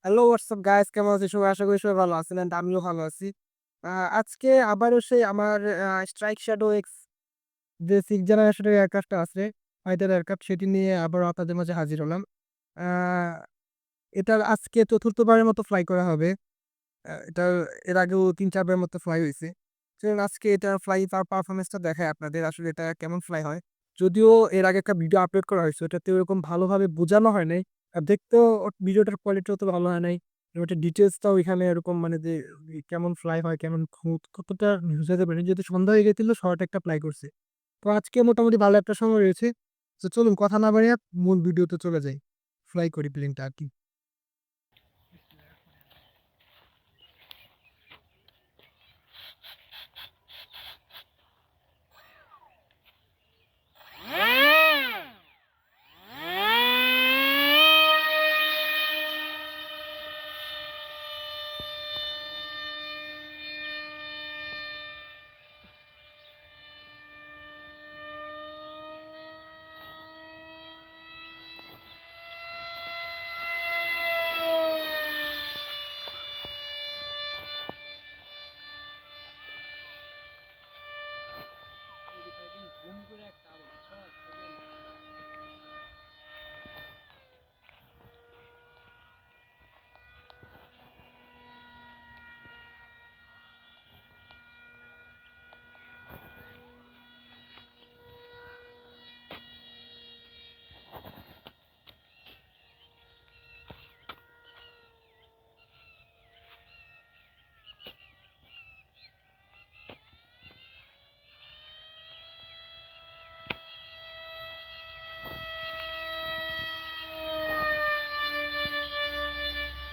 Hello WhatsApp guys, কেমন আছেন সবাই? আশা করি সবাই ভালো আছেন এন্ড আমিও ভালো আছি। আজকে আবারও সেই আমার স্ট্রাইক শ্যাডো এক্স যে 6th জেনারেশনের এয়ারক্রাফটটা আছে, ফাইটার এয়ারক্রাফট সেটি নিয়ে আবারও আপনাদের মাঝে হাজির হলাম। আ এটার আজকে ৪র্থ বারের মতো ফ্লাই করা হবে। এটার এর আগেও ৩-৪ বারের মতো ফ্লাই হইছে। চলুন আজকে এটার ফ্লাই পারফরম্যান্সটা দেখাই আপনাদের আসলে এটা কেমন ফ্লাই হয়। যদিও এর আগে একটা ভিডিও আপলোড করা হয়েছে ওটাতে ওরকম ভালোভাবে বোঝানো হয় নাই। দেখতেও ভিডিওটার কোয়ালিটি অত ভালো হয় নাই। ওটার ডিটেইলসটাও এখানে এরকম মানে যে কেমন ফ্লাই হয়, কেমন কতটা বুঝাতে পারিনি। যেহেতু সন্ধ্যা হয়ে গেছিল শর্ট একটা ফ্লাই করছি। তো আজকে মোটামুটি ভালো একটা সময় রয়েছে। তো চলুন কথা না বাড়িয়ে মূল ভিডিওতে চলে যাই। ফ্লাই করি প্লেনটা আরকি।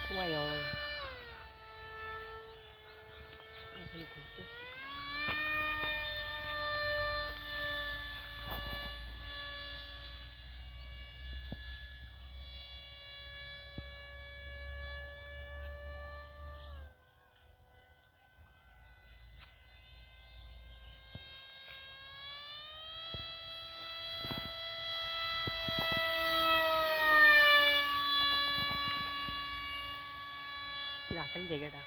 ঘুমাই যাও এখন ঘুরতে রাখাই জায়গাটা